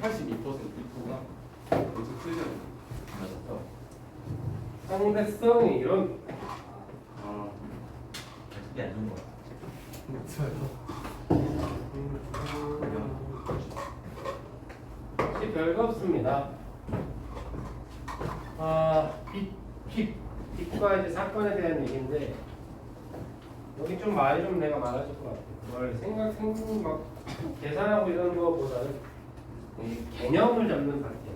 82%B가 계속 틀려요. 맞았어. 상대성이 이런 아, 그게 안 좋은 거 같아. 맞아요. 별거 없습니다. 빛과 이제 사건에 대한 얘기인데 여기 좀 말이 좀 내가 많아질 것 같아. 뭘 막 계산하고 이런 거보다는 이 개념을 잡는 파트야.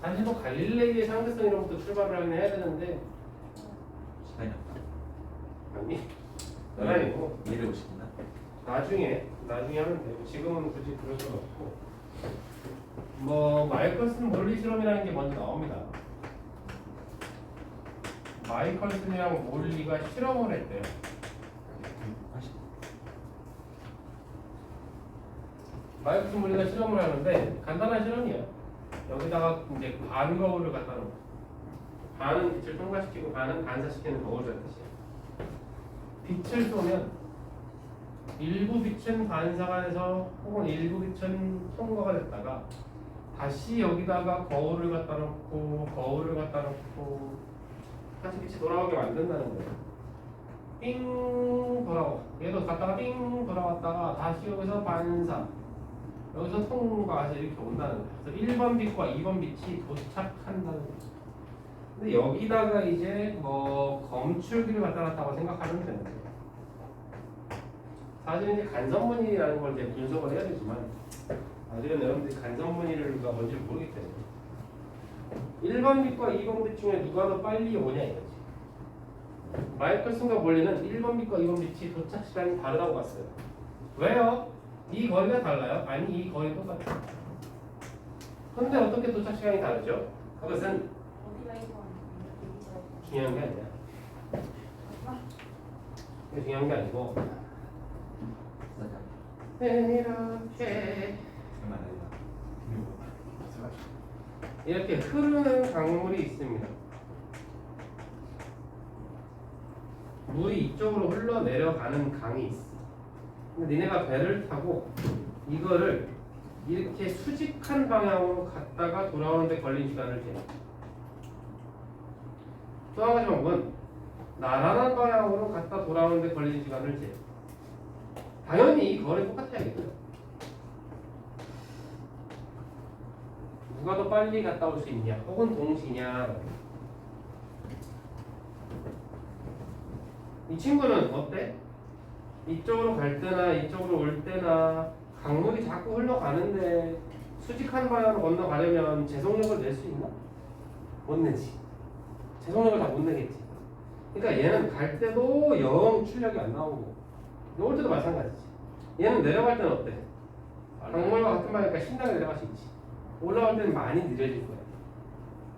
사실 뭐 갈릴레이의 상대성 이런 것도 출발을 하긴 해야 되는데 시간이 없다. 아니 넌 아니고 이해를 보시구나. 나중에 하면 되고 지금은 굳이 그럴 건 없고 뭐 마이컬슨 논리 실험이라는 게 먼저 나옵니다. 마이컬슨이랑 몰리가 실험을 했대요. 마이컬슨 몰리가 실험을 하는데 간단한 실험이에요. 여기다가 이제 반 거울을 갖다 놓고 반은 빛을 통과시키고 반은 반사시키는 거울이라는 뜻이에요. 빛을 쏘면 일부 빛은 반사가 돼서 혹은 일부 빛은 통과가 됐다가 다시 여기다가 거울을 갖다 놓고 거울을 갖다 놓고 다시 빛이 돌아오게 만든다는 거예요. 삥 돌아오고 얘도 갔다가 삥 돌아왔다가 다시 여기서 반사 여기서 통과해서 이렇게 온다는 거예요. 그래서 1번 빛과 2번 빛이 도착한다는 거예요. 근데 여기다가 이제 뭐 검출기를 갖다 놨다고 생각하면 되는 거예요. 사실은 이제 간섭무늬라는 걸 이제 분석을 해야 되지만 아직은 여러분들이 간섭무늬가 뭔지 모르기 때문에 1번 빛과 2번 빛 중에 누가 더 빨리 오냐 이거지. 마이클슨과 몰리는 1번 빛과 2번 빛이 도착 시간이 다르다고 봤어요. 왜요? 이 거리가 달라요? 아니 이 거리 똑같아요. 근데 어떻게 도착 시간이 다르죠? 그것은 중요한 게 아니야. 그게 중요한 게 아니고 이렇게 흐르는 강물이 있습니다. 물이 이쪽으로 흘러내려가는 강이 있어. 근데 니네가 배를 타고 이거를 이렇게 수직한 방향으로 갔다가 돌아오는데 걸린 시간을 재. 또 한 가지 방법은 나란한 방향으로 갔다 돌아오는데 걸린 시간을 재. 당연히 이 거리 똑같아야겠죠. 누가 더 빨리 갔다 올 수 있냐 혹은 동시냐. 이 친구는 어때? 이쪽으로 갈 때나 이쪽으로 올 때나 강물이 자꾸 흘러가는데 수직한 방향으로 건너가려면 제속력을 낼 수 있나? 못 내지. 제속력을 다 못 내겠지. 그러니까 얘는 갈 때도 영 출력이 안 나오고 올 때도 마찬가지지. 얘는 내려갈 때는 어때? 강물과 같은 방향이니까 신나게 내려갈 수 있지. 올라갈 때는 많이 느려질 거야.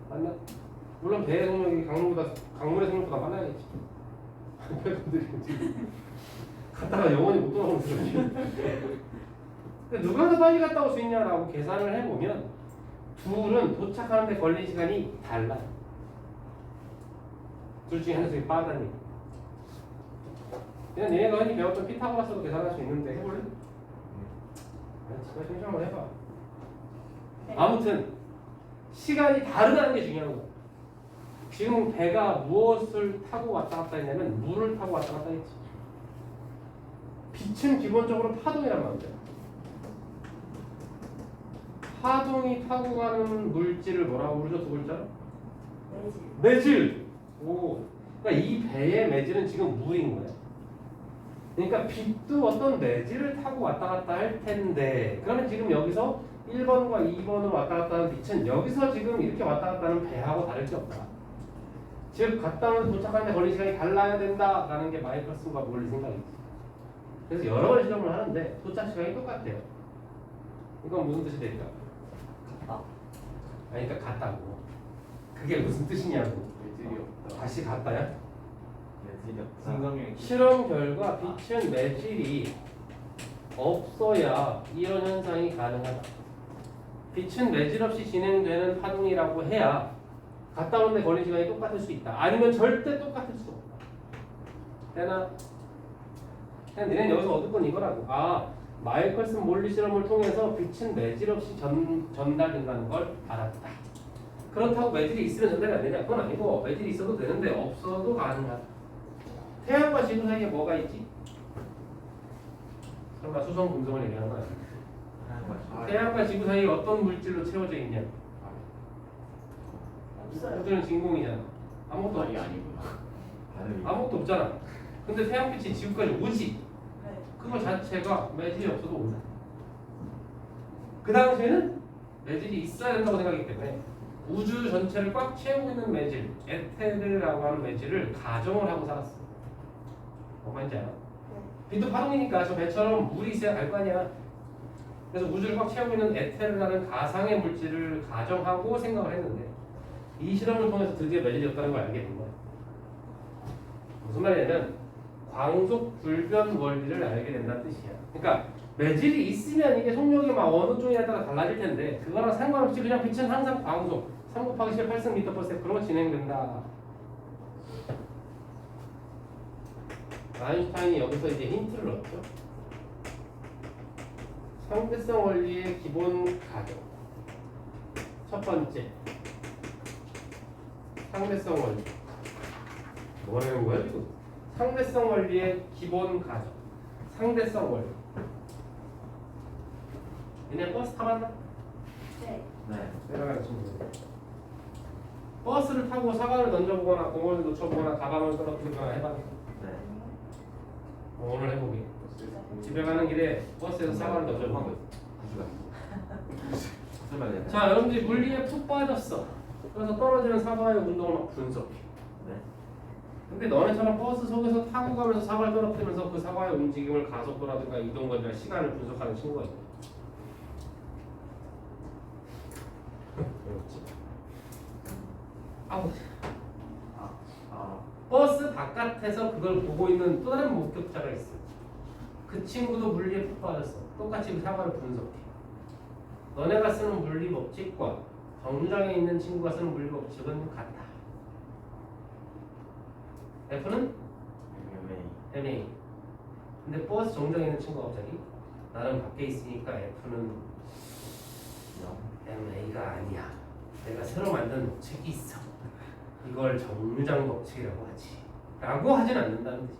맞나? 물론 배의 속력이 강물의 속력보다 빨라야겠지. 갔다가 영원히 못 돌아오는 거지. 누가 더 빨리 갔다 올 수 있냐라고 계산을 해보면 둘은 도착하는데 걸린 시간이 달라. 둘 중에 한 녀석이 빠르다니. 그냥 얘네가 흔히 배웠던 피타고라스도 계산할 수 있는데 해볼래? 제가 생각 한번 해봐. 아무튼 시간이 다르다는 게 중요한 거야. 지금 배가 무엇을 타고 왔다 갔다 했냐면 물을 타고 왔다 갔다 했지. 빛은 기본적으로 파동이란 말이야. 파동이 타고 가는 물질을 뭐라고 부르죠? 두 글자로? 매질. 오. 그러니까 이 배의 매질은 지금 물인 거야. 그러니까 빛도 어떤 매질을 타고 왔다 갔다 할 텐데 그러면 지금 여기서 1번과 2번으로 왔다 갔다 하는 빛은 여기서 지금 이렇게 왔다 갔다 하는 배하고 다를 게 없다. 즉 갔다 오는 도착하는데 걸린 시간이 달라야 된다라는 게 마이클슨과 몰리 생각이지. 그래서 여러 번 실험을 하는데 도착 시간이 똑같대요. 이건 무슨 뜻이 될까? 같다. 아니 그러니까 같다고. 그게 무슨 뜻이냐고. 매질이 없다. 다시 같다야? 매질이 없다. 신성형이 실험 결과 빛은 매질이 없어야 이런 현상이 가능하다. 빛은 매질 없이 진행되는 파동이라고 해야 갔다 오는데 걸린 시간이 똑같을 수 있다. 아니면 절대 똑같을 수 없다. 되나? 그냥 니네는 여기서 얻을 건 이거라고. 아, 마이클슨 몰리 실험을 통해서 빛은 매질 없이 전달된다는 걸 알았다. 그렇다고 매질이 있으면 전달이 안 되냐? 그건 아니고 매질이 있어도 되는데 없어도 가능하다. 태양과 지구 사이에 뭐가 있지? 설마 수성 금성을 얘기하는 거 아니야? 아, 태양과 지구 사이에 어떤 물질로 채워져 있냐? 없어요. 우주는 진공이잖아. 아무것도 말이 없지. 아니구나. 발음이. 아무것도 없잖아. 근데 태양빛이 지구까지 오지. 네. 그거 자체가 매질이 없어도 온다. 그 당시에는 매질이 있어야 된다고 생각했기 때문에 우주 전체를 꽉 채우고 있는 매질, 에테르라고 하는 매질을 가정을 하고 살았어. 뭔 말인지 알아? 빛도 파동이니까 저 배처럼 물이 있어야 갈 거 아니야. 그래서 우주를 꽉 채우고 있는 에테르라는 가상의 물질을 가정하고 생각을 했는데 이 실험을 통해서 드디어 매질이 없다는 걸 알게 된 거야. 무슨 말이냐면 광속 불변 원리를 알게 된다는 뜻이야. 그러니까 매질이 있으면 이게 속력이 막 어느 쪽에 따라 달라질 텐데 그거랑 상관없이 그냥 빛은 항상 광속 3 곱하기 10 8승/s 그런 거 진행된다. 아인슈타인이 여기서 이제 힌트를 얻죠. 상대성 원리의 기본 가정. 첫 번째, 상대성 원리. 뭐 하는 거야 지금? 상대성 원리의 기본 가정. 상대성 원리. 얘네 버스 타봤나? 네. 네. 내려가는 친구. 버스를 타고 사과를 던져보거나 공원을 놓쳐보거나 가방을 떨어뜨리거나 해봤어. 네. 오늘 해보기. 집에 가는 길에 버스에서 사과를 던져보고. 구수가. 설마 내가. 자, 여러분들이 물리에 푹 빠졌어. 그래서 떨어지는 사과의 운동을 막 분석해. 네. 근데 너네처럼 버스 속에서 타고 가면서 사과를 떨어뜨리면서 그 사과의 움직임을 가속도라든가 이동거리나 시간을 분석하는 친구가 있네. 외웠지? 아우. 버스 바깥에서 그걸 보고 있는 또 다른 목격자가 있어. 그 친구도 물리에 푹 빠졌어. 똑같이 그 사과를 분석해. 너네가 쓰는 물리 법칙과 정류장에 있는 친구가 쓰는 물리 법칙은 같다. F는 MA. 근데 버스 정류장에 있는 친구가 갑자기 나는 밖에 있으니까 F는 MA가 아니야. 내가 새로 만든 법칙이 있어. 이걸 정류장 법칙이라고 하지. 라고 하진 않는다는 뜻이.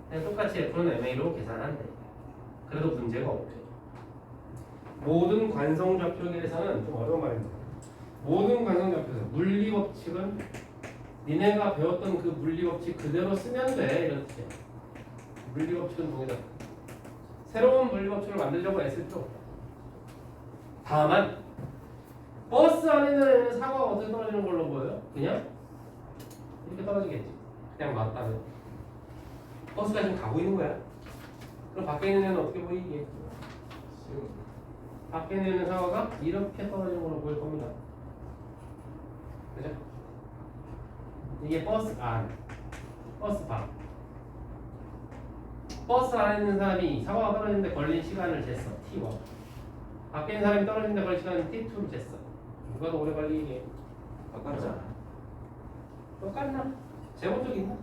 그냥 똑같이 F는 MA로 계산한대. 그래도 문제가 없대. 모든 관성좌표계에서는 좀 어려운 말입니다. 모든 관성좌표에서 물리 법칙은 니네가 배웠던 그 물리 법칙 그대로 쓰면 돼 이런 뜻이야. 물리 법칙은 동일하다. 새로운 물리 법칙을 만들려고 애쓸 필요 없다. 다만 버스 안에 있는 사과가 어떻게 떨어지는 걸로 보여요? 그냥 이렇게 떨어지겠지. 그냥 맞다면 버스가 지금 가고 있는 거야. 그럼 밖에 있는 애는 어떻게 보이게? 밖에 있는 사과가 이렇게 떨어지는 걸로 보일 겁니다. 그죠? 이게 버스 안, 버스 밖. 버스 안에 있는 사람이 사과가 떨어지는데 걸린 시간을 쟀어. T1. 밖에 있는 사람이 떨어지는데 걸린 시간은 T2를 쟀어. 누가 더 오래 걸리게? 똑같잖아. 똑같나? 제곱적 있나?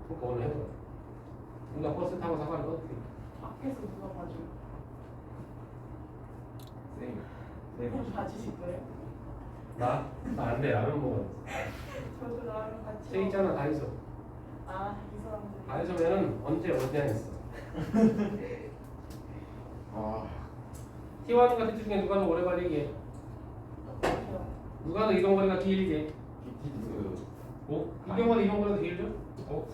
그러니까 오늘 해보자. 누가 버스 타고 사과를 떨어뜨려. 밖에서 누가 봐줘요? 네. 뭐 봐주실 거예요? 나 안 돼. 라면 먹어. 저도 나랑 같이. 쟤 있잖아 다이소. 이 사람들. 다이소면은 언제 했어. 아, T1과 T2 중에 누가 더 오래 걸리게? 어떡해요? 누가 더 이동 거리가 길게? 그 어? 이동거리 이동 거리가 길죠?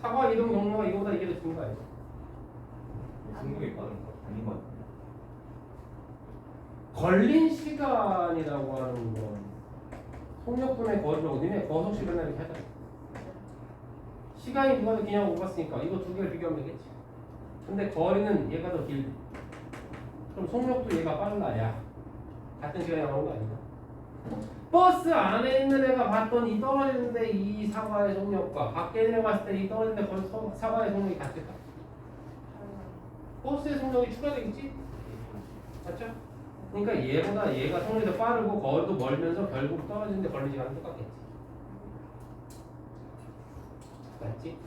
사과 이동 경로가 이거보다 이게 더 긴 거 아니야? 승부에 빠른 거 아닌 것 같은데. 걸린 시간이라고 하는 건 속력분의 거리라고 니네 거속 시간을 이렇게 하잖아. 시간이 누가 더 기냐고 물어봤으니까 이거 두 개를 비교하면 되겠지. 근데 거리는 얘가 더 길대. 그럼 속력도 얘가 빨라야 같은 시간에 나오는 거 아닌가? 버스 안에 있는 애가 봤던 이 떨어지는데 이 사과의 속력과 밖에 있는 애가 봤을 때 이 떨어지는데 사과의 속력이 같을까? 버스의 속력이 추가되겠지? 맞죠? 그러니까 얘보다 얘가 속력이 더 빠르고 거리도 멀면서 결국 떨어지는데 걸린 시간은 똑같겠지. 맞지?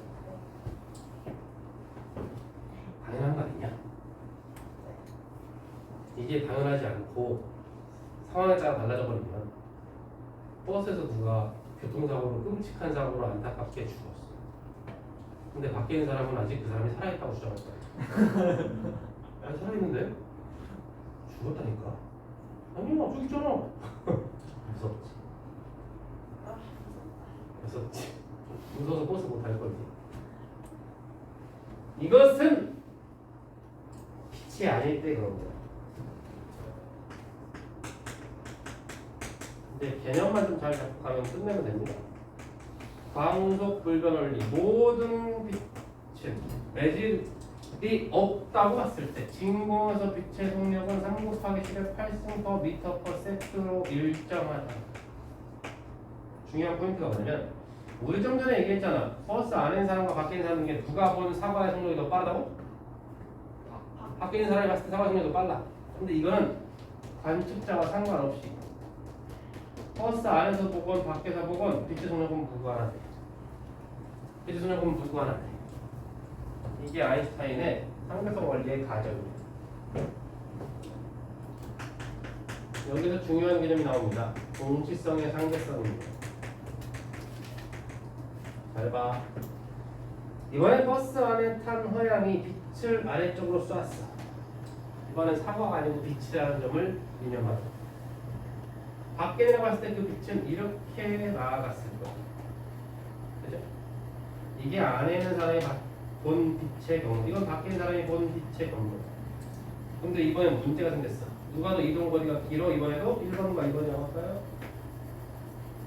당연한 거 아니냐? 이게 당연하지 않고 상황에 따라 달라져 버리면 버스에서 누가 교통사고로 끔찍한 사고로 안타깝게 죽었어. 근데 밖에 있는 사람은 아직 그 사람이 살아있다고 주장할 거야. 아니 살아있는데? 죽었다니까? 아니요 저기 있잖아. 무섭지. 무섭지. 무서워서 버스 못 탈 거지. 이것은 빛이 아닐 때 그런 거야. 근데 개념만 좀 잘 잡고 가면 끝내면 됩니다. 광속 불변 원리 모든 빛은 매질이 없다고 봤을 때 진공에서 빛의 속력은 3 곱하기 10의 8승 per 미터 per sec로 일정하다. 중요한 포인트가 뭐냐면 우리 좀 전에 얘기했잖아. 버스 안에 있는 사람과 밖에 있는 사람 중에 누가 본 사과의 속력이 더 빠르다고? 밖에 있는 사람이 봤을 때 사과의 속력이 더 빨라. 근데 이거는 관측자와 상관없이 버스 안에서 보건 밖에서 보건 빛의 속력은 무관하대. 빛의 속력은 무관하대. 이게 아인슈타인의 상대성 원리의 가정입니다. 여기서 중요한 개념이 나옵니다. 동시성의 상대성입니다. 잘 봐. 이번에 버스 안에 탄 화양이 빛을 아래쪽으로 쐈어. 이번엔 사과가 아니고 빛이라는 점을 유념하자. 밖에 내려갔을 때 그 빛은 이렇게 나아갔을 거야. 그죠? 이게 안에 있는 사람이 본 빛의 경우. 이건 밖에 있는 사람이 본 빛의 경우. 근데 이번엔 문제가 생겼어. 누가 더 이동 거리가 길어? 이번에도 1번과 2번이 나올까요?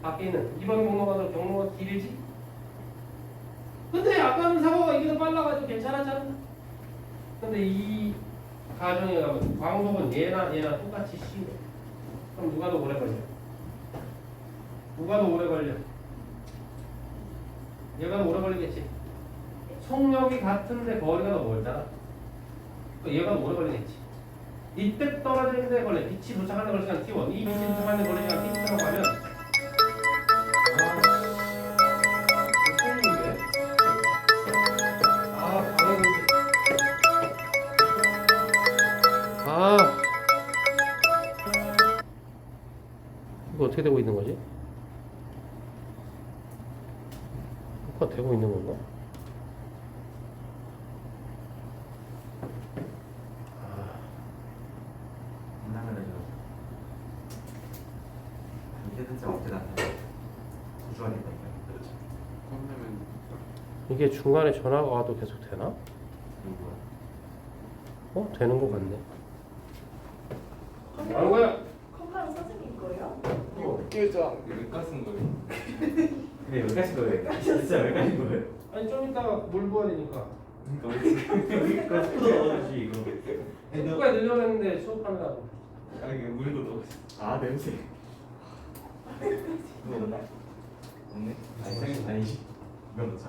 밖에 있는 2번 경로가 더 경로가 길지? 근데 아까는 사고가 이게 더 빨라가지고 괜찮았잖아. 근데 이 가정에 가면 광속은 얘나 똑같이 심해. 그럼 누가 더 오래 걸려? 누가 더 오래 걸려? 얘가 더 오래 걸리겠지. 속력이 같은데 거리가 더 멀잖아. 얘가 더 오래 걸리겠지. 이때 떨어지는데 걸려. 빛이 도착하는 걸 시간 T1. 이 빛이 도착하는 걸리는 시간 T2라고 하면 이거 어떻게 되고 있는 거지? 뭐가 되고 있는 건가? 언제든지 어떻게 나타나 구조하겠다. 그렇죠. 컴퓨터면 이게 중간에 전화가 와도 계속 되나? 누구야? 되는 거 같네. 뭐야? 컴퓨터 선생님 거예요? 이거 깨장 여기까지 쓴 거예요. 근데 여기까지 거예요. 진짜 여기까지 거예요. 아니 좀 이따가 물 부어야 되니까. 여기까지 넣어야지 이거. 축구에 늘려냈는데 수업하느라고. 아 이게 물도 넣었어. 아 냄새. 이거 없나? 없네. 아니지. 이거 넣자.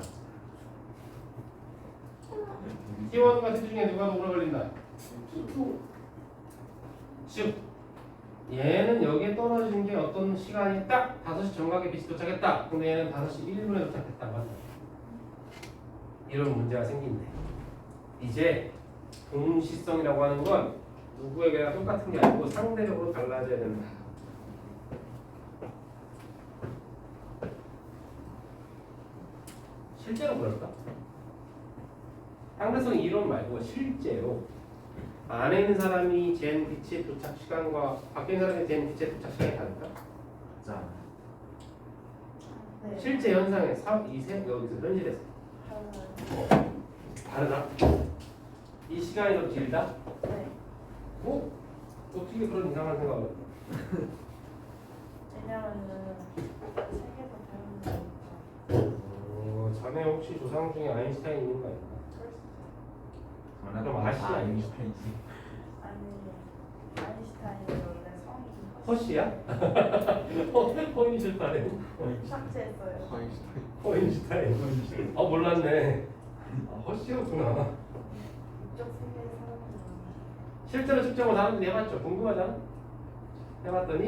T1과 T2 중에 누가 더 오래 걸린다? 즉 얘는 여기에 떨어진 게 어떤 시간이 딱 5시 정각에 빛이 도착했다. 근데 얘는 5시 1분에 도착했다. 맞다. 이런 문제가 생긴대. 이제 동시성이라고 하는 건 누구에게나 똑같은 게 아니고 상대적으로 달라져야 된다. 실제로 그럴까? 상대성 이론 말고 실제로 안에 있는 사람이 잰 빛의 도착 시간과 밖에 있는 사람이 잰 빛의 도착 시간이 다를까? 자. 네. 실제 현상에 여기서 현실에서 다르다? 이 시간이 더 길다? 네. 어떻게 그런 이상한 생각을 할까? 왜냐면은 세계에서 배우는 거니까. 자네 혹시 조상 중에 아인슈타인 있는 거 아닌가? 그럼 아시아 아인슈타인이지. 아니 아인슈타인이 원래 성이 허시야? 허인슈타인. 삭제했어요. 허인슈타인. 몰랐네. 허시였구나. 이쪽 세계의 사람들은 실제로 측정을 사람들이 해봤죠. 궁금하잖아. 해봤더니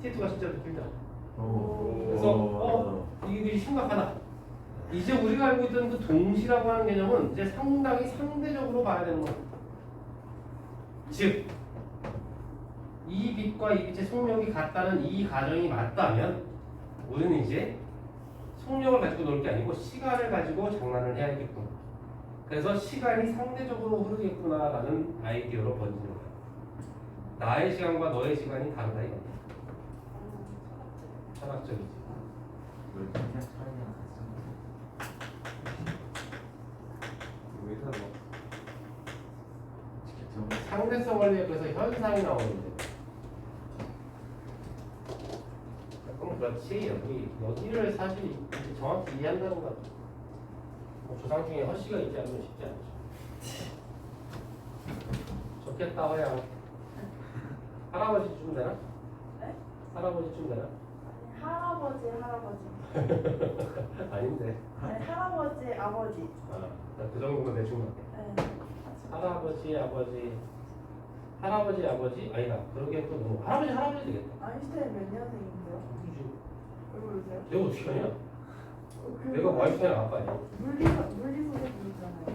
T2가 실제로 길다. 그래서 이게 심각하다. 이제 우리가 알고 있던 그 동시라고 하는 개념은 이제 상당히 상대적으로 봐야 되는 거야. 즉 이 빛과 이 빛의 속력이 같다는 이 가정이 맞다면 우리는 이제 속력을 가지고 놀 게 아니고 시간을 가지고 장난을 해야겠군. 그래서 시간이 상대적으로 흐르겠구나라는 아이디어로 번지는 거야. 나의 시간과 너의 시간이 다르다 이거야. 철학적이지. 뭘 그냥 차이랑 왜 사러? 같이 상대성 원리에 그래서 현상이 나오는데. 그럼 그렇지 여기를 사실 정확히 이해한다는 건 조상 중에 허씨가 있지 않으면 쉽지 않죠. 좋겠다 허야. 할아버지쯤 되나? 네? 할아버지쯤 되나? 아니 할아버지. 아닌데. 아니 할아버지 아버지. 그 정도면 대충 맞게. 네. 할아버지 아버지 아니다. 그러기엔 또 너무 할아버지 되겠다. 아인슈타인 몇 년생인데요? 누구지? 왜 그러세요? 내가 어떻게 하냐? 그 내가 와이프랑 아빠 아니야? 물리 선생님이잖아요.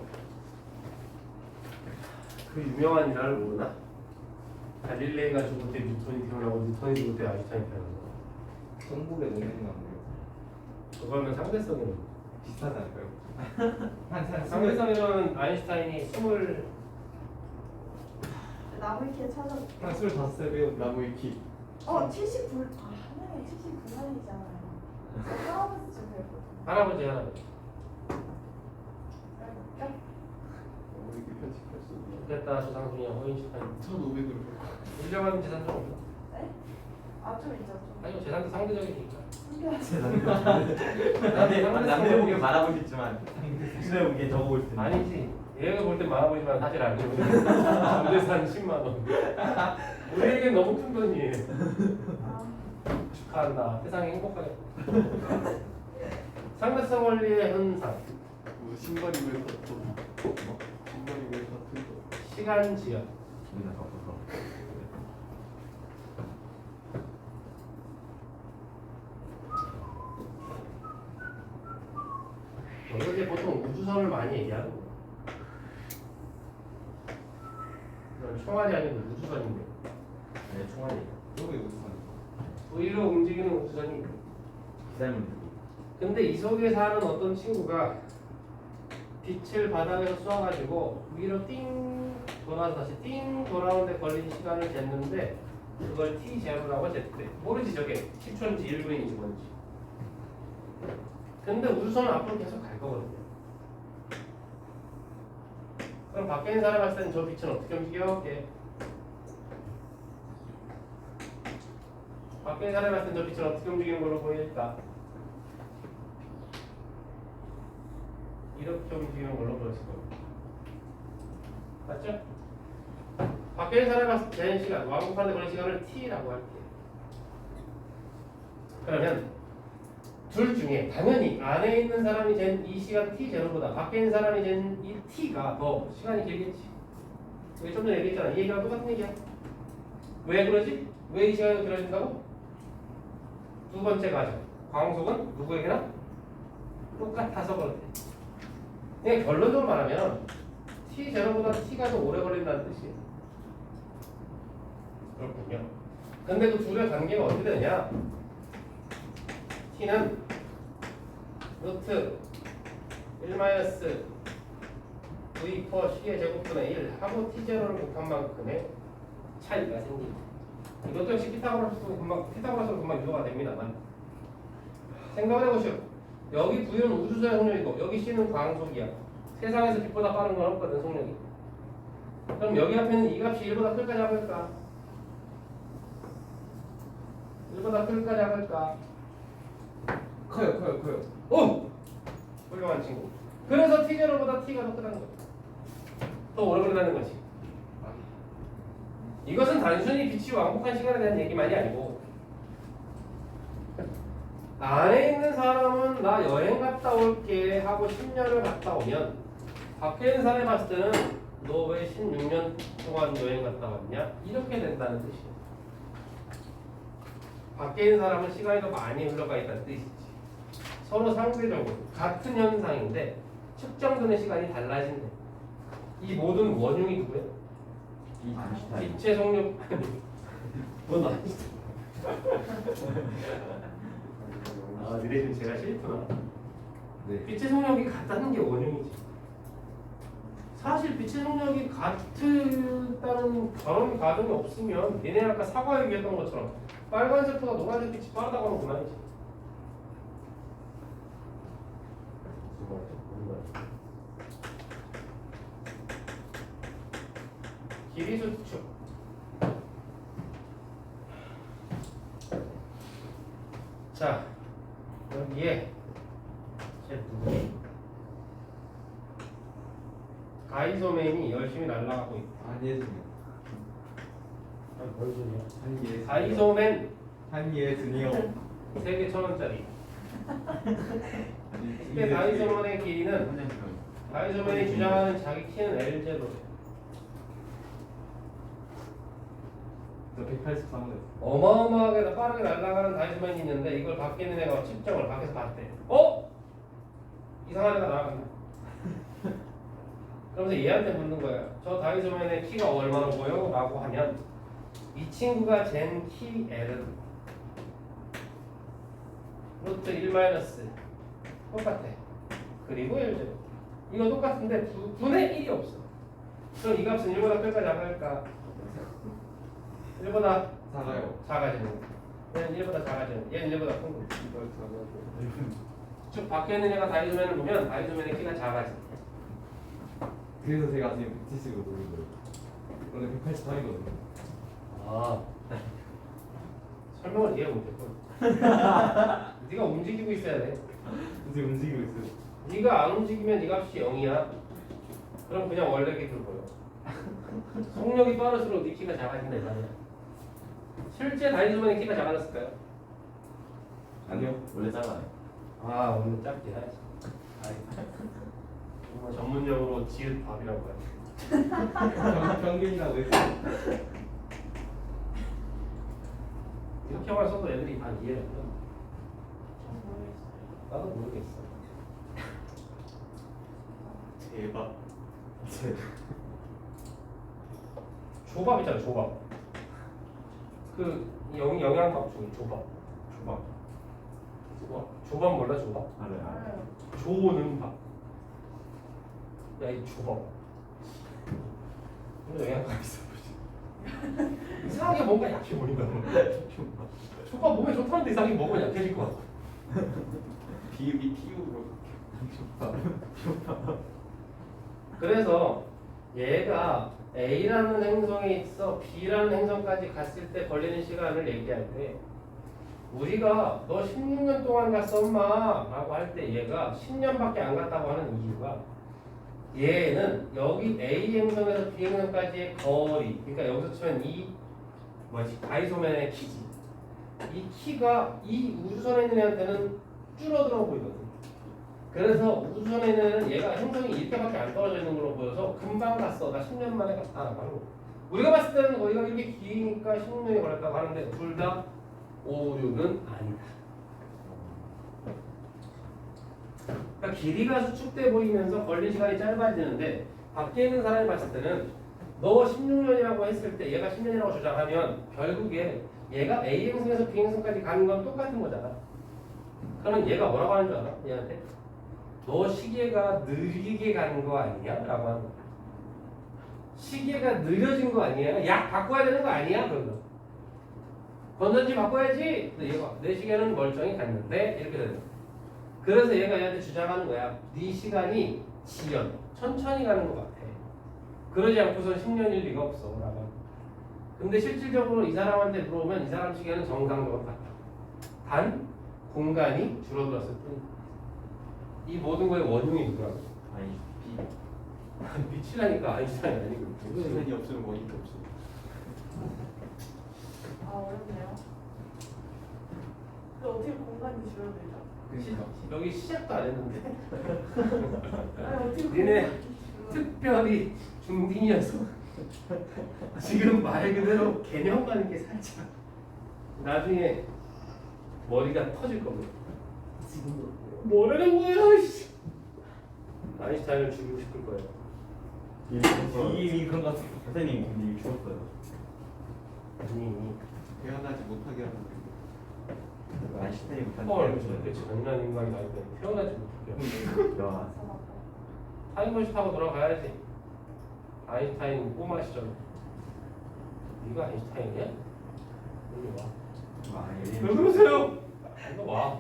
그 유명한 일화를 모르나? 갈릴레이가 죽을 때 뉴턴이 태어나고 뉴턴이 죽을 때 아인슈타인이 태어나고. 성북에 논문이 나오네요. 그거는 상대성이는 비슷하지 않을까요? 한 상대성이면 아인슈타인이 20 나무위키에 찾아볼게요. 한 25살 배운 나무 위키. 79. 한양에 79살이잖아요. 할아버지쯤 되거든요. 할아버지 해볼까? 이렇게 편집할 수 있는. 좋겠다 조상중이야 호인슈타인 1,500으로. 인정하는 재산 좀 없나? 네? 좀 있죠. 좀. 아니요 재산도 상대적이니까 신기하죠. 남들 보기엔 많아 보이지만 남들 보기엔 적어 보일 텐데. 아니지 얘가 볼 땐 많아 보이지만 사실 알고 있는 전재산 10만 원 우리에겐 너무 큰 돈이에요. 아, 축하한다 세상이 행복하겠다. 상대성 원리의 현상 뭐 신발이 왜 같고 신발이 왜 같은 거. 시간 지연 우리가 적어서. 이게 보통 우주선을 많이 얘기하는 거야. 이건 총알이 아니고 우주선인데 네, 총알이 저게 무슨 위로 움직이는 우주선이 기사님 근데 이 속에 사는 어떤 친구가 빛을 바닥에서 쏘아가지고 위로 띵 돌아서 다시 띵 돌아오는데 걸린 시간을 쟀는데 그걸 T0라고 쟀대. 모르지 저게 10초인지 1분인지 뭔지. 근데 우주선은 앞으로 계속 갈 거거든요. 그럼 밖에 있는 사람 봤을 때는 저 빛은 어떻게 움직여? 밖에 있는 사람 봤을 때는 저 빛은 어떻게 움직이는 걸로 보일까? 이렇게 움직이는 걸로 보였을 겁니다. 맞죠? 밖에 있는 사람이 봤을 때 되는 시간, 왕복하는데 걸린 시간을 T라고 할게요. 그러면 둘 중에 당연히 안에 있는 사람이 잰 이 시간 T0보다 밖에 있는 사람이 잰 이 T가 더 시간이 길겠지. 우리 좀 전에 얘기했잖아. 이 얘기랑 똑같은 얘기야. 왜 그러지? 왜 이 시간이 길어진다고? 두 번째 가정. 광속은 누구에게나 똑같아서 그렇대. 그냥 결론적으로 말하면 T0보다 T가 더 오래 걸린다는 뜻이에요. 그렇군요. 근데 그 둘의 관계가 어떻게 되느냐? T는 루트 1 V 퍼 C의 제곱분의 1 하고 T0를 곱한 만큼의 차이가 생깁니다. 이것도 역시 피타고라스로 금방 유도가 됩니다만 생각을 해보시오. 여기 V는 우주선의 속력이고 여기 C는 광속이야. 세상에서 빛보다 빠른 건 없거든 속력이. 그럼 여기 앞에는 이 값이 1보다 클까 작을까? 1보다 클까 작을까? 커요. 오! 훌륭한 친구. 그래서 T0보다 T가 더 크다는 거지. 더 오래 걸린다는 거지. 이것은 단순히 빛이 왕복한 시간에 대한 얘기만이 아니고 안에 있는 사람은 나 여행 갔다 올게 하고 10년을 갔다 오면 밖에 있는 사람이 봤을 때는 너 왜 16년 동안 여행 갔다 왔냐? 이렇게 된다는 뜻이에요. 밖에 있는 사람은 시간이 더 많이 흘러가 있다는 뜻이지. 서로 상대적으로 같은 현상인데 측정되는 시간이 달라진대. 이 모든 원흉이 누구야? 이 단시타임. 빛의 속력 넌 아니지. 아, 니네 지금 제가 싫구나. 네. 빛의 속력이 같다는 게 원흉이지. 사실 빛의 속력이 같다는 그런 가정이 없으면 얘네 아까 사과 얘기했던 것처럼 빨간색보다 노란색 빛이 빠르다고 하는 그만이지. 길이 수축. 자, 여기에 제 누구지? 가이소맨이 열심히 날아가고 있다. 한예준이요. 뭔 소리야? 한예준. 가이소맨 한예준이요. 3개 1,000원짜리. 이때 가이소맨의 길이는 가이소맨이 주장하는 자기 키는 L제로. 저 183원. 어마어마하게 빠르게 날아가는 가이소맨이 있는데 이걸 밖에 있는 애가 측정을 밖에서 봤대. 어? 이상한 애가 날아간다. 그러면서 얘한테 묻는 거야. 저 다이소맨의 키가 얼마나 보여? 라고 하면 이 친구가 잰 키 L은 루트 1 마이너스 똑같아. 그리고 1제곱. 이거 똑같은데 분의 1이 없어. 그럼 이 값은 1보다 클까 작을까? 1보다 사가요. 작아지는 거. 얘는 1보다 작아지는 거. 얘는 1보다 큰 거. 이걸 잡아줘. 쭉 밖에 있는 애가 다이소맨을 보면 다이소맨의 키가 작아져. 그래서 제가 지금 170으로 돌린 거예요. 원래 183이거든요. 아, 설명을 이해 못했군. 네가 움직이고 있어야 돼. 지금 움직이고 있어요. 네가 안 움직이면 네 값이 0이야. 그럼 그냥 원래 길 보여. 속력이 빠를수록 네 키가 작아진다 이 말이야. 실제 다이소맨의 키가 작아졌을까요? 아니요. 원래 작아요. 아, 오늘 짧게 해야지. 정말 전문용어로 지읒 밥이라고 해야지. 평균이라고 했어요. 이렇게만 써도 애들이 다 이해를 해. 전 모르겠어요. 나도 모르겠어. 대박. 조밥 있잖아, 조밥. 그 영양밥 중에 조밥. 초밥. 조밥 몰라, 조밥? 알아요. 알아요. 조는 밥. 야, 이 조밥. 근데 영양밥 있어 보지. 이상하게 뭔가 약해 보인다. 조밥 몸에 좋다는데 이상하게 먹으면 약해질 것 같아. 비읍이 피읍으로. 초밥. 그래서 얘가 A라는 행성에 있어 B라는 행성까지 갔을 때 걸리는 시간을 얘기할 때 우리가 너 16년 동안 갔어 엄마 라고 할 때 얘가 10년밖에 안 갔다고 하는 이유가 얘는 여기 A 행성에서 B 행성까지의 거리, 그러니까 여기서 치면 이 다이소맨의 키지. 이 키가 이 우주선에 있는 애한테는 줄어들어 보이거든. 그래서 우주선에 있는 얘가 행성이 이렇게밖에 안 떨어져 있는 걸로 보여서 금방 갔어. 나 10년 만에 갔다. 라고 하는 거. 우리가 봤을 때는 거기가 이렇게 기니까 16년이 걸렸다고 하는데 둘 다 오류는 아니다. 그러니까 길이가 수축돼 보이면서 걸린 시간이 짧아지는데 밖에 있는 사람이 봤을 때는 너 16년이라고 했을 때 얘가 10년이라고 주장하면 결국에 얘가 A 행성에서 B 행성까지 가는 건 똑같은 거잖아. 그러면 얘가 뭐라고 하는 줄 알아? 얘한테 너 시계가 느리게 가는 거 아니야? 라고 하는 거야. 시계가 느려진 거 아니야? 약 바꿔야 되는 거 아니야? 그러면 건전지 바꿔야지. 근데 얘가 내 시계는 멀쩡히 갔는데 이렇게 되는 거야. 그래서 얘가 얘한테 주장하는 거야. 네 시간이 지연, 천천히 가는 것 같아. 그러지 않고서 10년일 리가 없어. 라고 하는 거야. 근데 실질적으로 이 사람한테 물어보면 이 사람 시계는 정상적으로 같다. 단 공간이 줄어들었을 뿐이다. 이 모든 거의 원흉이 누구라고? 아니 비. 미치라니까 아인슈타인이 아니고. 시간이 없으면 뭐 힘도 없어. 아 어렵네요. 근데 어떻게 공간이 줄어들죠? 그러니까. 여기 시작도 안 했는데. 아니 어떻게 니네 공간이 줄어들죠? 특별히 중딩이어서 지금 말 그대로 개념 가는 게 살짝 나중에 머리가 터질 겁니다. 지금 뭐라는 거야? 씨. 아인슈타인을 죽이고 싶을 거예요. 이미 그런 것 같아요. 선생님 근데 이미 죽었어요. 아니 태어나지 못하게 하는 거. 아인슈타인이 못한 저렇게 잔인한 인간이 나올 때 태어나지 못하게 야, 타임머신 타고 돌아가야지. 아인슈타인 꼬마 시절. 네가 아인슈타인이야? 일로 와. 아, 왜 그러세요? 일로 와.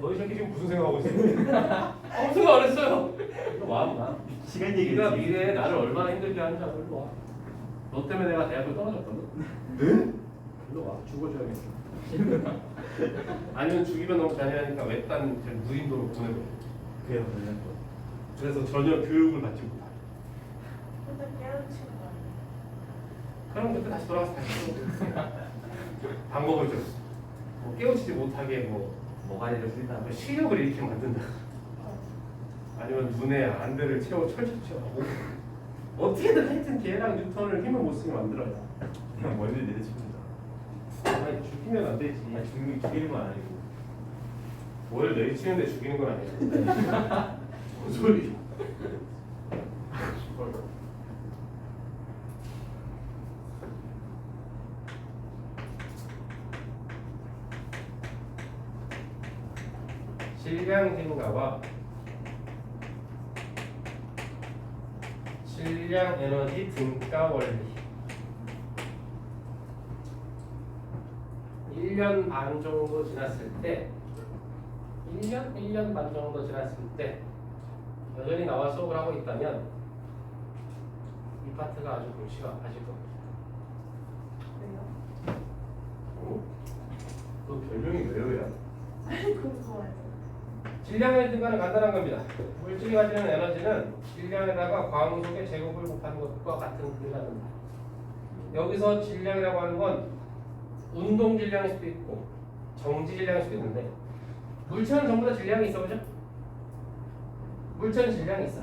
너희 새끼 지금 무슨 생각하고 있어? 아무 생각 안 했어요. 일로 와, 나. 시간 네가 미래에 나를 얼마나 힘들게 하는지 알고 일로 와. 너 때문에 내가 대학을 떨어졌거든. 네? 일로 와. 죽어줘야겠어. 아니면 죽이면 너무 잔인하니까 외딴 무인도로 보내버려. 그래요, 그래요. 그래서 전혀 교육을 받지 못해. 혼자 깨우치는 거 아니에요? 그럼 그때 다시 돌아가서 다시 방법을 줬어. 뭐 깨우치지 못하게 뭐가 이래 쓰다. 뭐 시력을 이렇게 만든다. 아니면 눈에 안대를 채워 철철 채워. 어떻게든 하여튼 걔랑 뉴턴을 힘을 못 쓰게 만들어야. 그냥 멀리 내려치는다. 아니 죽이면 안 되지. 아니, 죽이는 건 아니고. 뭘 내리치는데 죽이는 건 아니야. 뭔 소리? 질량 증가와 질량 에너지 등가 원리. 1년 반 정도 지났을 때 1년 반 정도 지났을 때 여전히 나와 수업을 하고 있다면 이 파트가 아주 골치가 아파질 겁니다. 왜요? 어? 너 별명이 왜요야? 아니 궁금해서. 질량의 증가는 간단한 겁니다. 물질이 가지는 에너지는 질량에다가 광속의 제곱을 곱하는 것과 같은 크기를 갖는다. 여기서 질량이라고 하는 건 운동 질량일 수도 있고 정지 질량일 수도 있는데 물체는 전부 다 질량이 있어, 그죠? 물체는 질량이 있어.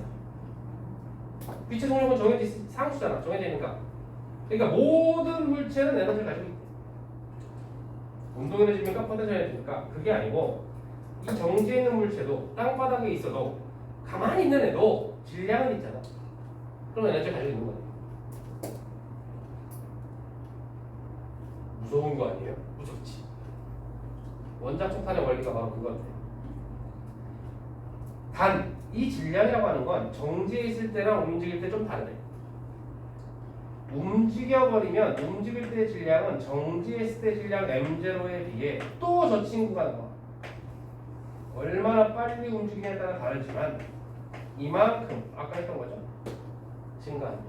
빛의 속력은 정해져 있, 상수잖아. 정해져 있으니까. 그러니까 모든 물체는 에너지를 가지고 있대. 운동 에너지입니까? 포텐셜 에너지입니까? 그게 아니고 이 정지에 있는 물체도 땅바닥에 있어도 가만히 있는 애도 질량은 있잖아. 그럼 에너지를 가지고 있는 거야. 무서운 거 아니에요? 무섭지. 원자 폭탄의 원리가 바로 그건데. 단, 이 질량이라고 하는 건 정지해 있을 때랑 움직일 때 좀 다르대. 움직여버리면 움직일 때의 질량은 정지했을 때 질량 M0에 비해 또 저 친구가 나와. 얼마나 빨리 움직이냐에 따라 다르지만 이만큼 아까 했던 거죠. 증가합니다.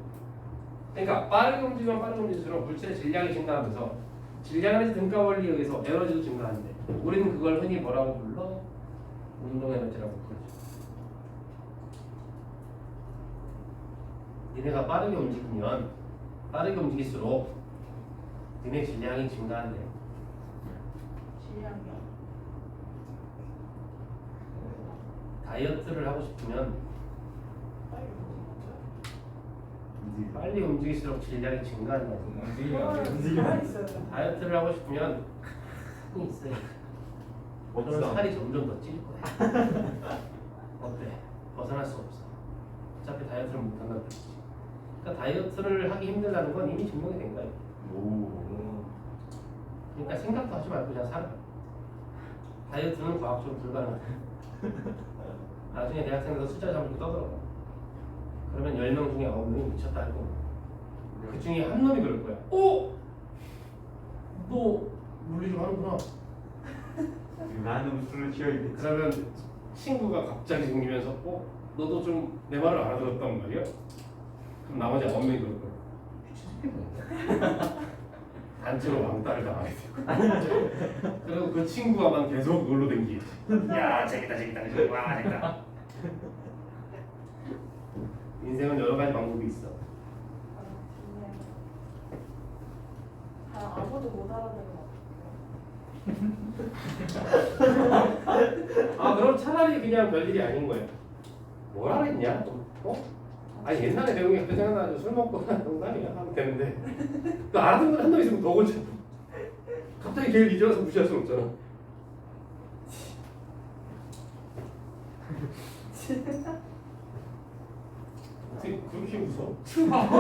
그러니까 빠르게 움직이면 빠르게 움직일수록 물체의 질량이 증가하면서 질량에서 등가 원리에 의해서 에너지도 증가하는데 우리는 그걸 흔히 뭐라고 불러? 운동 에너지라고 부르죠. 니네가 빠르게 움직이면 빠르게 움직일수록 니네 질량이 증가한대. 질량이요? 다이어트를 하고 싶으면 빨리 움직이죠? 빨리 움직일수록 질량이 증가한다. 가만히 있어요. 다이어트를 하고 싶으면 힘이 있어야 돼. 그러면 살이 점점 더 찔 거야. 어때? 벗어날 수 없어. 어차피 다이어트를 못 한다는 뜻이지. 그러니까 다이어트를 하기 힘들다는 건 이미 증명이 된 거예요. 오. 그러니까 생각도 하지 말고 그냥 살아. 다이어트는 과학적으로 불가능하다. 나중에 대학생에서 숫자 잡고 떠들어. 그러면 10명 중에 9명이 미쳤다 할 거고. 그 중에 한 놈이 그럴 거야. 어? 너 물리 좀 하는구나. 나는 술을 취해야겠지. 그러면 친구가 갑자기 생기면서 너도 좀 내 말을 알아들었단 말이야? 그럼 나머지 9명이 그럴 거야. 미친 새끼야. 단체로 왕따를 당하게 되고. 그리고 그 친구와만 계속 놀러 댕기지. 야 재밌다 재밌다 와 재밌다. 인생은 여러 가지 방법이 있어. 아무도 못 알아듣는 거 아 그럼 차라리 그냥 별일이 아닌 거야. 뭐라 그랬냐? 아니 옛날에 배운 게 그때 생각나서 술 먹고 농담이야 하면 되는데 또 알아듣는 건 한 놈 있으면 더 고쳐. 갑자기 걔를 잊어서 무시할 수는 없잖아. 어떻게 그렇게 웃어? 보통 막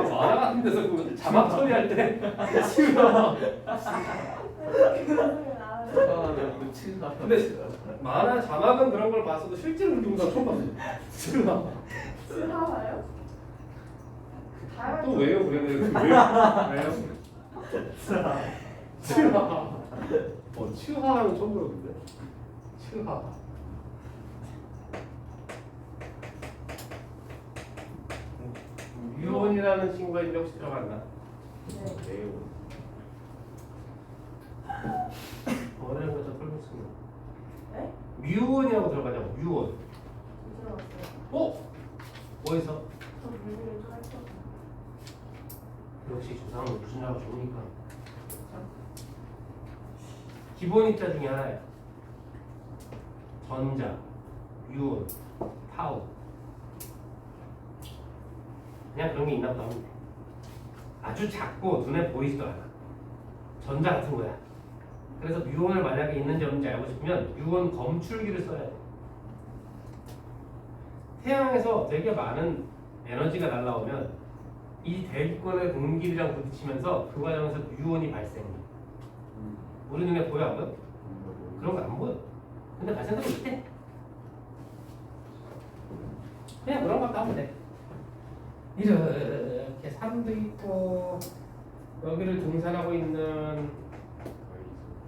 만화 같은 데서 그 자막 처리할 때 치우라. 그런 소리 나는. 근데 만화 자막은 그런 걸 봤어도 실제로 그렇게 웃는 거 처음 봤어요. 치우라. 쓰나봐요? 또 왜요? 그래 왜요? 치우라. 치우하라는 처음 들었는데. 치우하. 유언이라는 친구가 이제 혹시 들어갔나? 네. 어려운 거좀 설명했습니다. 네? 뮤언이라고 들어가냐고 뮤언. 들어갔어요. 어? 어디서? 저 물리를 좀 했거든요. 역시 조상은 무슨 자가 좋으니까. 기본 입자 중에 하나야. 전자, 유언, 타우. 그냥 그런 게 있나 보다. 아주 작고 눈에 보이지도 않아. 전자 같은 거야. 그래서 뮤온을 만약에 있는지 없는지 알고 싶으면 뮤온 검출기를 써야 돼. 태양에서 되게 많은 에너지가 날라오면 이 대기권의 공기랑 부딪히면서 그 과정에서 뮤온이 발생해. 우리 눈에 보여 안 보여? 그런 거 안 보여. 근데 발생되고 있대. 그냥 그런 것도 하면 돼. 이렇게 산도 있고 여기를 등산하고 있는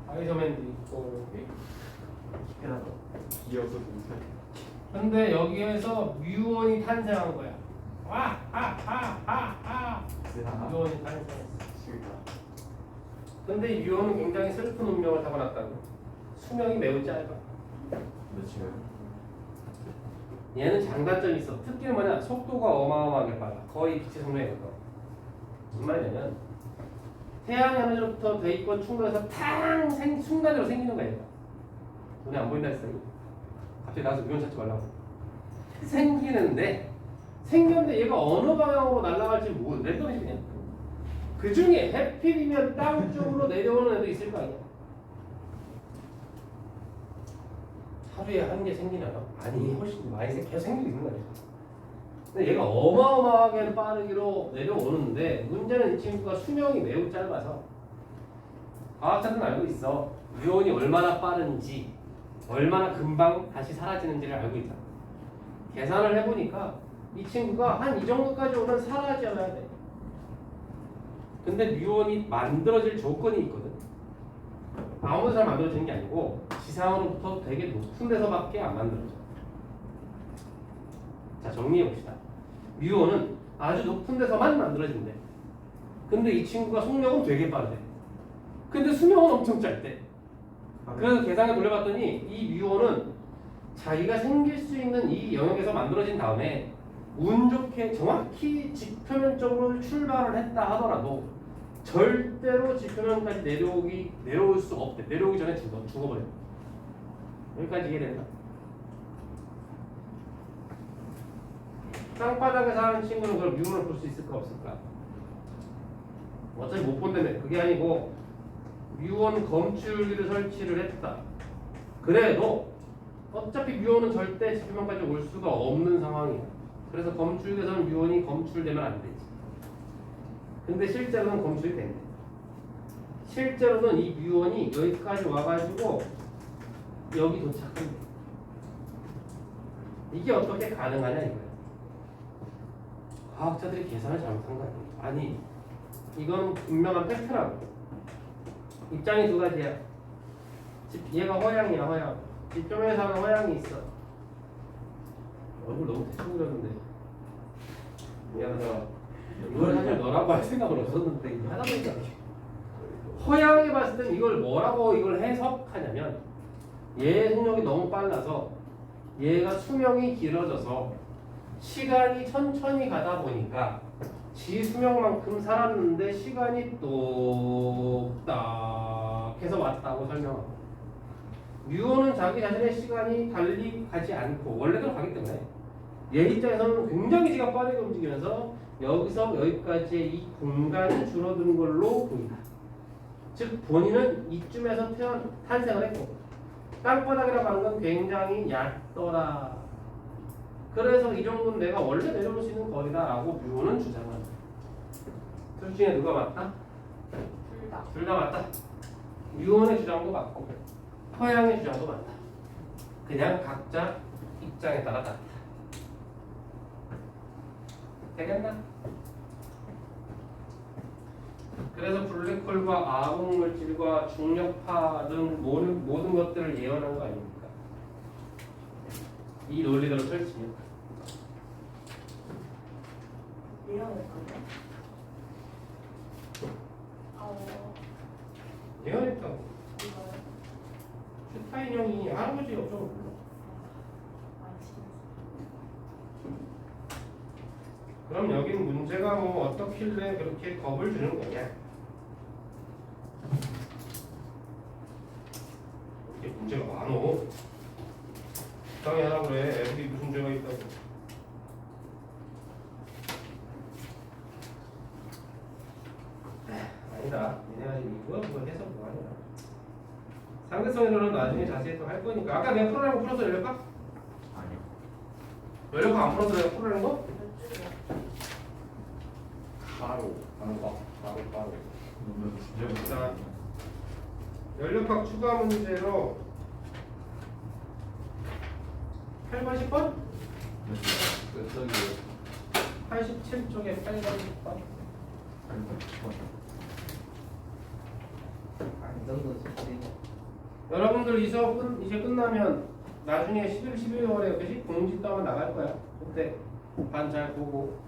아이소맨도 있고. 기어서 동생. 근데 여기에서 뮤온이 탄생한 거야. 뮤온이 탄생했어. 근데 이 뮤온은 굉장히 슬픈 운명을 타고났다고. 수명이 매우 짧아. 몇이요? 얘는 장단점이 있어. 특기는 뭐냐? 속도가 어마어마하게 빨라. 거의 빛의 속도에 가까워. 무슨 말이냐면 태양 에너지로부터 대기권 충돌해서 순간으로 생기는 거야. 얘가. 눈에 안 보인다 했어요. 갑자기 나와서 뮤온 찾지 말라고. 생겼는데 얘가 어느 방향으로 날아갈지 랜덤이 그냥. 그 중에 해필이면 땅 쪽으로 내려오는 애도 있을 거 아니야. 하루에 한 개 생기나요? 아니 훨씬 많이 계속 생기고 있는 거야. 근데 얘가 어마어마하게 빠르기로 내려오는데 문제는 이 친구가 수명이 매우 짧아서 과학자들은 알고 있어. 뮤온이 얼마나 빠른지 얼마나 금방 다시 사라지는지를 알고 있다. 계산을 해보니까 이 친구가 한 이 정도까지 오면 사라져야 돼. 근데 뮤온이 만들어질 조건이 있거든. 아무 데서 만들어지는 게 아니고 지상으로부터 되게 높은 데서밖에 안 만들어져. 자, 정리해봅시다. 뮤온은 아주 높은 데서만 만들어진대. 근데 이 친구가 속력은 되게 빠르대. 근데 수명은 엄청 짧대. 그래서 계산을 돌려봤더니 이 뮤온은 자기가 생길 수 있는 이 영역에서 만들어진 다음에 운 좋게 정확히 지표면적으로 출발을 했다 하더라도 절대로 지표면까지 내려올 수 없대. 내려오기 전에 죽어버려. 여기까지 이해된다. 땅바닥에 사는 친구는 그걸 뮤온을 볼 수 있을까 없을까? 어차피 못 본다며. 그게 아니고 뮤온 검출기를 설치를 했다. 그래도 어차피 뮤온은 절대 지표면까지 올 수가 없는 상황이야. 그래서 검출기에서는 뮤온이 검출되면 안 되지. 근데 실제로는 검출이 된대. 실제로는 이 뮤온이 여기까지 와가지고 여기 도착한대. 이게 어떻게 가능하냐 이거야. 과학자들이 계산을 잘못한 거 아니야. 아니 이건 분명한 팩트라고. 입장이 두 가지야. 얘가 허양이야 허양. 지표면에서는 허양이 있어. 얼굴 너무 대충 그렸는데 미안하다. 이걸 사실 너라고 할 생각은 없었는데 이제 하다 보니까 허양에 봤을 땐 이걸 뭐라고 이걸 해석하냐면 얘의 속력이 너무 빨라서 얘가 수명이 길어져서 시간이 천천히 가다 보니까 지 수명만큼 살았는데 시간이 똑딱 해서 왔다고 설명하고, 뮤온은 자기 자신의 시간이 달리 가지 않고 원래대로 가기 때문에 얘 입장에서는 굉장히 지가 빠르게 움직이면서 여기서 여기까지의 이 공간이 줄어드는 걸로 보인다. 즉 본인은 이쯤에서 탄생을 했고 땅바닥이라고 하는 건 굉장히 얕더라. 그래서 이 정도는 내가 원래 내려올 수 있는 거리다라고 뮤는 주장한다. 둘 중에 누가 맞다? 둘 다. 둘 다 맞다. 뮤원의 주장도 맞고 허양의 주장도 맞다. 그냥 각자 입장에 따라 다르다. 되겠나? 그래서 블랙홀과 아봉 물질과 중력파 등 모든 것들을 예언한 거 아닙니까? 이 논리대로 펼치면 예언했거든요. 예언했다고. 이거요? 슈타인 형이 할아버지 없어 불러. 아, 진짜. 그럼 여긴 문제가 뭐 어떻길래 그렇게 겁을 주는 거냐? 이게 문제가 많어. 적당히 하라 그래. 애들이 무슨 문제가 있다고. 아니다. 니네가 지금 이거 그거 해서 뭐하냐. 상대성이론은 나중에 자세히 또 할 거니까. 아까 내가 풀어낸 거 풀어서 열릴까? 아니요. 열릴까 안 풀어서 내가 풀어낸 거? 몇 줄이야? 바로 너무 진짜 자, 연력학 추가 문제로 8번 10번? 저기 87쪽에 8번 10번. 이 정도 쉽지. 여러분들 이 수업은 이제 끝나면 나중에 11, 12월에 그지 공지 떠면 나갈 거야. 그때 반 잘 보고